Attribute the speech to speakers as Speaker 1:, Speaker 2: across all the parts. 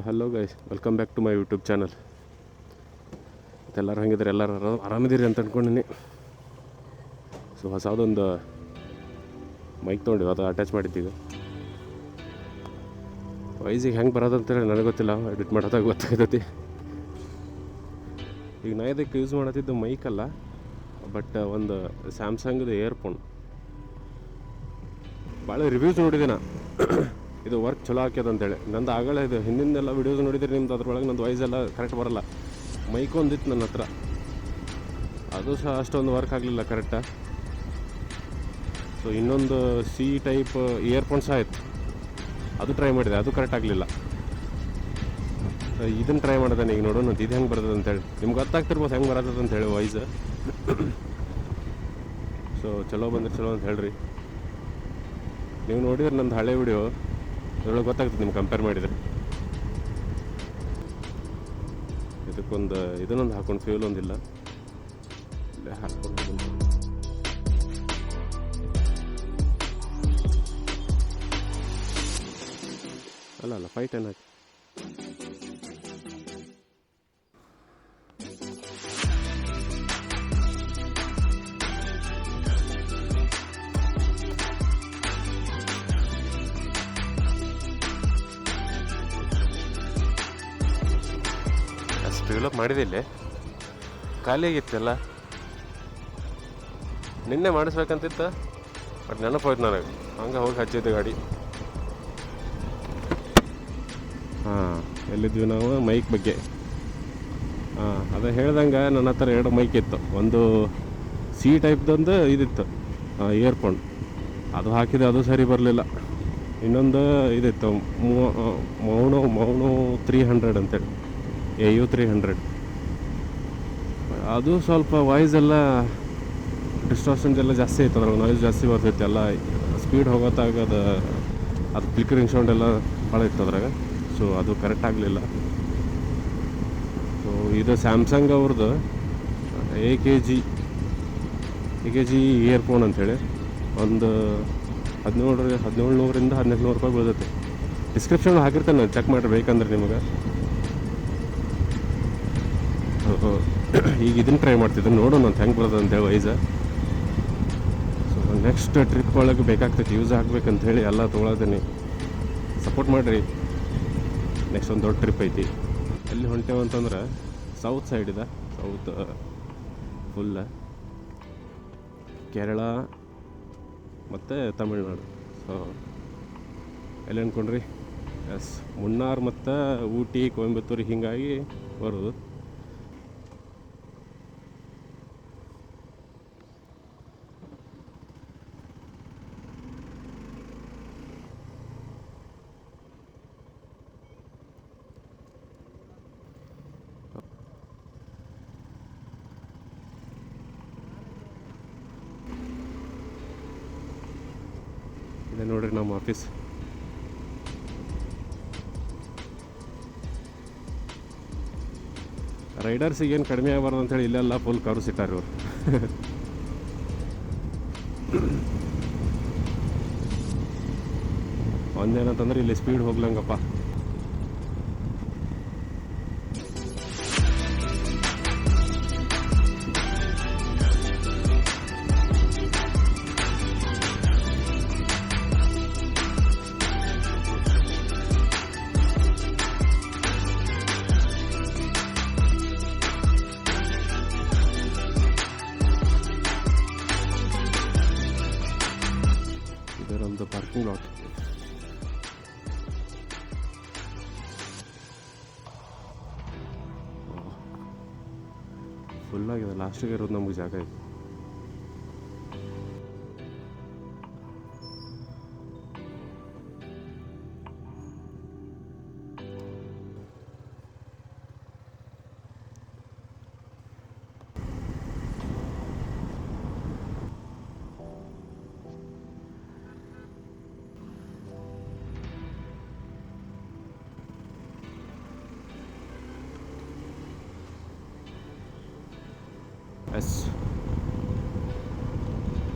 Speaker 1: Hello guys, welcome back to my YouTube channel. ಎಲ್ಲರೂ ಹಂಗಿದ್ರೆ ಎಲ್ಲರೂ ಆರಾಮಿದ್ದೀರಿ ಅಂತ ಅಂದ್ಕೊಂಡಿನಿ. ಸೊ ಹೊಸದೊಂದು ಮೈಕ್ ತೊಗೊಂಡಿವಿ, ಅದು ಅಟ್ಯಾಚ್ ಮಾಡಿದ್ದೀಗ. ವಾಯ್ಸಿಗೆ ಹೆಂಗೆ ಬರೋದಂತೇಳಿ ನನಗೆ ಗೊತ್ತಿಲ್ಲ, ಎಡಿಟ್ ಮಾಡೋದಾಗ ಗೊತ್ತಾಗ್ತೈತಿ. ಈಗ ನಾ ಇದಕ್ಕೆ ಯೂಸ್ ಮಾಡತ್ತಿದ್ದು ಮೈಕ್ ಅಲ್ಲ, ಬಟ್ ಒಂದು ಸ್ಯಾಮ್ಸಂಗ್ದು ಇಯರ್ಫೋನ್. ಭಾಳ ರಿವ್ಯೂಸ್ ನೋಡಿದೆ ನಾ, ಇದು ವರ್ಕ್ ಚಲೋ ಹಾಕ್ಯದ ಅಂತೇಳಿ. ನಂದು ಆಗಲೇ ಇದು ಹಿಂದಿಂದೆಲ್ಲ ವೀಡಿಯೋಸ್ ನೋಡಿದ್ರೆ ನಿಮ್ದು ಅದ್ರೊಳಗೆ ನಂದು ವಾಯ್ಸ್ ಎಲ್ಲ ಕರೆಕ್ಟ್ ಬರೋಲ್ಲ. ಮೈಕ್ ಒಂದಿತ್ತು ನನ್ನ ಹತ್ರ, ಅದು ಸಹ ಅಷ್ಟೊಂದು ವರ್ಕ್ ಆಗಲಿಲ್ಲ ಕರೆಕ್ಟ. ಸೊ ಇನ್ನೊಂದು ಸಿ ಟೈಪ್ ಇಯರ್ಫೋನ್ ಸಹ ಆಯಿತು, ಅದು ಟ್ರೈ ಮಾಡಿದೆ, ಅದು ಕರೆಕ್ಟ್ ಆಗಲಿಲ್ಲ. ಇದನ್ನು ಟ್ರೈ ಮಾಡಿದೆ ಈಗ, ನೋಡೋಣ ಇದು ಹೆಂಗೆ ಬರ್ತದೆ ಅಂತೇಳಿ. ನಿಮ್ಗೆ ಗೊತ್ತಾಗ್ತಿರ್ಬೋದು ಹೆಂಗೆ ಬರ್ತದೆ ಅಂತೇಳಿ ವಾಯ್ಸ್. ಸೊ ಚಲೋ ಬಂದರೆ ಚಲೋ ಅಂತ ಹೇಳ್ರಿ. ನೀವು ನೋಡಿದ್ರೆ ನಂದು ಹಳೆ ವಿಡಿಯೋ ಅದ್ರೊಳಗೆ ಗೊತ್ತಾಗ್ತದೆ ನಿಮ್ಗೆ ಕಂಪೇರ್ ಮಾಡಿದರೆ. ಇದಕ್ಕೊಂದು ಇದನ್ನೊಂದು ಹಾಕೊಂಡು ಫ್ಯೂಲ್ ಒಂದಿಲ್ಲ, ಇಲ್ಲೇ ಹಾಕ್ಕೊಂಡು ಅಲ್ಲ 510 ಹಾಕಿ. ಅಷ್ಟು ಡೆವಲಪ್ ಮಾಡಿದಿಲ್ಲ, ಖಾಲಿ ಆಗಿತ್ತಲ್ಲ. ನಿನ್ನೆ ಮಾಡಿಸ್ಬೇಕಂತಿತ್ತು, ಬಟ್ ನೆನಪೋಯ್ತು ನನಗೆ, ಹಂಗೆ ಹೋಗಿ ಹಚ್ಚಿದ್ದೆ ಗಾಡಿ. ಹಾಂ, ಎಲ್ಲಿದ್ವಿ ನಾವು? ಮೈಕ್ ಬಗ್ಗೆ. ಹಾಂ, ಅದೇ ಹೇಳ್ದಂಗೆ ನನ್ನ ಹತ್ರ 2 ಮೈಕ್ ಇತ್ತು. ಒಂದು ಸಿ ಟೈಪ್ದೊಂದು ಇದಿತ್ತು ಇಯರ್ಫೋನ್, ಅದು ಹಾಕಿದೆ, ಅದು ಸರಿ ಬರಲಿಲ್ಲ. ಇನ್ನೊಂದು ಇದಿತ್ತು ಮೌನೋ 300 ಅಂತೇಳಿ, AU 300. ಅದು ಸ್ವಲ್ಪ ವಾಯ್ಸ್ ಎಲ್ಲ ಡಿಸ್ಟಾರ್ಷನ್ಸ್ ಎಲ್ಲ ಜಾಸ್ತಿ ಐತೆ, ಅದ್ರಾಗ ನಾಯ್ಸ್ ಜಾಸ್ತಿ ಬರ್ತೈತೆ ಎಲ್ಲ. ಸ್ಪೀಡ್ ಹೋಗೋತ್ತಾಗ ಅದು ಫ್ಲಿಕರಿಂಗ್ ಸೌಂಡ್ ಎಲ್ಲ ಭಾಳ ಇತ್ತು ಅದ್ರಾಗ. ಸೊ ಅದು ಕರೆಕ್ಟ್ ಆಗಲಿಲ್ಲ. ಸೊ ಇದು ಸ್ಯಾಮ್ಸಂಗ್ ಅವ್ರದ್ದು AKG ಇಯರ್ಫೋನ್ ಅಂಥೇಳಿ ಒಂದು 1700ರಿಂದ 1800 ರೂಪಾಯಿ ಬೀಳ್ತೈತೆ. ಡಿಸ್ಕ್ರಿಪ್ಷನ್ ಹಾಕಿರ್ತೇನೆ ನಾನು, ಚೆಕ್ ಮಾಡಿರಿ ಬೇಕಂದ್ರೆ ನಿಮಗೆ. ಈಗ ಇದನ್ನು ಟ್ರೈ ಮಾಡ್ತಿದ್ದೆ, ನೋಡೋಣ ಅಂತ ಹೆಂಗೆ ಬರ್ತದೆ ಅಂತೇಳಿ ವೈಸ. ಸೊ ನೆಕ್ಸ್ಟ್ ಟ್ರಿಪ್ ಒಳಗೆ ಬೇಕಾಗ್ತೈತಿ, ಯೂಸ್ ಆಗ್ಬೇಕಂತ ಹೇಳಿ ಎಲ್ಲ ತೊಗೊಳತೀನಿ. ಸಪೋರ್ಟ್ ಮಾಡಿರಿ. ನೆಕ್ಸ್ಟ್ ಒಂದು ದೊಡ್ಡ ಟ್ರಿಪ್ ಐತಿ. ಎಲ್ಲಿ ಹೊಂಟೇವು ಅಂತಂದ್ರೆ ಸೌತ್ ಸೈಡ್ ಇದೆ, ಸೌತ್ ಫುಲ್ಲ ಕೇರಳ ಮತ್ತು ತಮಿಳ್ನಾಡು. ಸೊ ಎಲ್ಲಿ ಅಂದ್ಕೊಂಡ್ರಿ? ಮುನ್ನಾರ್ ಮತ್ತು ಊಟಿ, ಕೊಯಂಬತ್ತೂರು ಹೀಗಾಗಿ ಬರೋದು. ಇದೆ ನೋಡ್ರಿ ನಮ್ಮ ಆಫೀಸ್. ರೈಡರ್ಸಿಗೆ ಏನು ಕಡಿಮೆ ಆಗಬಾರ್ದು ಅಂತೇಳಿ ಇಲ್ಲೆಲ್ಲ ಫುಲ್ ಕರು ಸಿಟ್ಟಾರಿ ಇವರು. ಒಂದೇನಂತಂದ್ರೆ ಇಲ್ಲಿ ಸ್ಪೀಡ್ ಹೋಗ್ಲಂಗಪ್ಪ. ಇದರೊಂದು ಪಾರ್ಕಿಂಗ್ ಲಾಟ್. ಫುಲ್ಲಾಗಿದೆ, ಲಾಸ್ಟಿಗೆ ಇರೋದು ನಮಗೆ ಜಾಗ ಇದೆ.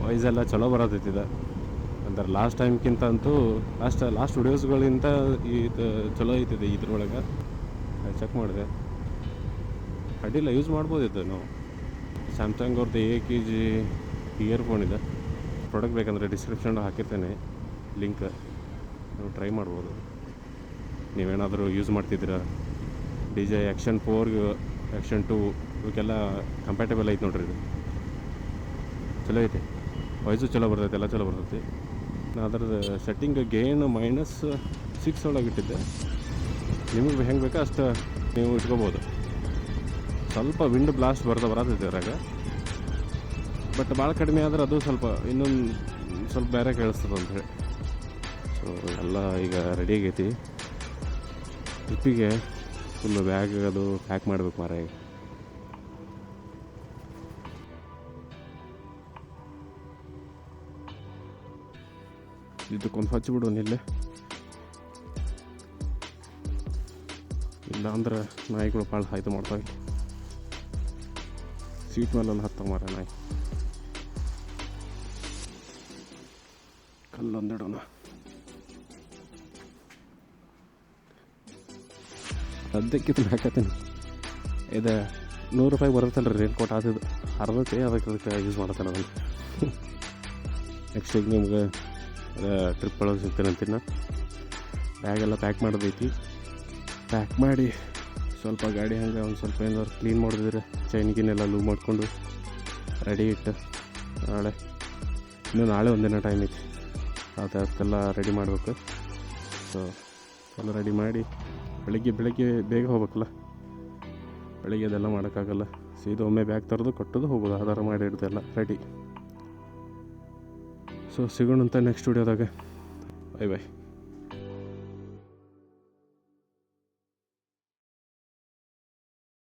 Speaker 1: ವಾಯ್ಸ್ ಎಲ್ಲ ಚಲೋ ಬರತೈತಿದೆ, ಅಂದ್ರೆ ಲಾಸ್ಟ್ ಟೈಮ್ಗಿಂತ ಅಂತೂ ಲಾಸ್ಟ್ ವಿಡಿಯೋಸ್ಗಳಿಂದ ಇದು ಚಲೋ ಐತಿದೆ ಇದ್ರೊಳಗೆ. ಚೆಕ್ ಮಾಡಿದೆ, ಅಡ್ಡಿಲ್ಲ, ಯೂಸ್ ಮಾಡ್ಬೋದಿತ್ತು ನಾವು. ಸ್ಯಾಮ್ಸಂಗ್ ಅವ್ರದ್ದು AKG ಇಯರ್ಫೋನ್ ಇದೆ. ಪ್ರಾಡಕ್ಟ್ ಬೇಕಂದರೆ ಡಿಸ್ಕ್ರಿಪ್ಷನ್ ಹಾಕಿರ್ತೇನೆ ಲಿಂಕ್, ನೀವು ಟ್ರೈ ಮಾಡ್ಬೋದು. ನೀವೇನಾದರೂ ಯೂಸ್ ಮಾಡ್ತಿದ್ದೀರಾ DJI Action 4 Action 2 ಇವಕ್ಕೆಲ್ಲ ಕಂಪ್ಯಾಟೇಬಲ್ ಐತೆ ನೋಡ್ರಿ. ಇದು ಚಲೋ ಐತೆ, ವಾಯ್ಸು ಚಲೋ ಬರ್ತೈತೆ, ಎಲ್ಲ ಚಲೋ ಬರ್ತೈತಿ. ನಾನು ಅದ್ರದ್ದು ಸೆಟ್ಟಿಂಗ್ ಗೇನ್ -6 ಒಳಗೆ ಇಟ್ಟಿದ್ದೆ. ನಿಮಗೆ ಹೆಂಗೆ ಬೇಕೋ ಅಷ್ಟು ನೀವು ಇಟ್ಕೋಬೋದು. ಸ್ವಲ್ಪ ವಿಂಡ್ ಬ್ಲಾಸ್ಟ್ ಬರತೈತೆ ಅದ್ರಾಗ, ಬಟ್ ಭಾಳ ಕಡಿಮೆ ಆದ್ರೆ ಅದು ಸ್ವಲ್ಪ ಬೇರೆ ಕೇಳಿಸ್ತದೆ ಅಂತ ಹೇಳಿ. ಸೊ ಎಲ್ಲ ಈಗ ರೆಡಿ ಆಗೈತಿ ಟ್ರಿಪ್ಪಿಗೆ. ಫುಲ್ಲು ಬ್ಯಾಗ್ ಅದು ಪ್ಯಾಕ್ ಮಾಡ್ಬೇಕು ಮಾರ. ಈಗ ಇದಕ್ಕೊಂದು ಹಚ್ಚಿಬಿಡು ಇಲ್ಲೇ, ಇಲ್ಲ ಅಂದ್ರೆ ನಾಯಿಗಳು ಭಾಳ ಹಾಯ್ತು ಮಾಡ್ತಾವೆ. ಸೀಟ್ ಮೇಲೆಲ್ಲ ಹತ್ತಾವ ಮಾರ ನಾಯಿ. ಕಲ್ಲೊಂದಿಡೋಣ. ಸದ್ಯಕ್ಕಿತ್ತು ಹಾಕತ್ತೀನಿ. ಇದು $100 ಬರುತ್ತಲ್ಲ ರೀ, ರೇನ್ ಕೋಟ್ ಆದಿದ್ದು ಅರ್ಧಕ್ಕೆ ಅದಕ್ಕೆ ಯೂಸ್ ಮಾಡತ್ತಲ್ಲ ಅದನ್ನು. ನೆಕ್ಸ್ಟ್ ಈಗ ನಿಮ್ಗೆ ಟ್ರಿಪ್ ಒಳಗೆ ಸಿಗ್ತೇನೆ ಅಂತೀನಿ. ಬ್ಯಾಗೆಲ್ಲ ಪ್ಯಾಕ್ ಮಾಡೋದೈತಿ. ಪ್ಯಾಕ್ ಮಾಡಿ ಸ್ವಲ್ಪ ಗಾಡಿ ಹಂಗೆ ಒಂದು ಸ್ವಲ್ಪ ಏನಾದ್ರು ಕ್ಲೀನ್ ಮಾಡಿದ್ರೆ ಚೈನ್ಗಿನೆಲ್ಲ ಲೂವ್ ಮಾಡಿಕೊಂಡು ರೆಡಿ ಇಟ್ಟು ನಾಳೆ ಒಂದಿನ ಟೈಮ್ ಐತಿ, ಅದಕ್ಕೆಲ್ಲ ರೆಡಿ ಮಾಡಬೇಕು. ಸೊ ಎಲ್ಲ ರೆಡಿ ಮಾಡಿ ಬೆಳಗ್ಗೆ ಬೇಗ ಹೋಗ್ಬೇಕಲ್ಲ, ಬೆಳಗ್ಗೆ ಅದೆಲ್ಲ ಮಾಡೋಕ್ಕಾಗಲ್ಲ. ಸೀದಾ ಒಮ್ಮೆ ಬ್ಯಾಗ್ ತರೋದು ಕೊಟ್ಟೋದು ಹೋಗೋದು, ಆಧಾರ ಮಾಡಿ ಇಡ್ದೆಲ್ಲ ರೆಡಿ. ಸೊ ಸಿಗೋಣ ಅಂತ ನೆಕ್ಸ್ಟ್ ವಿಡಿಯೋದಾಗ. ಬೈ.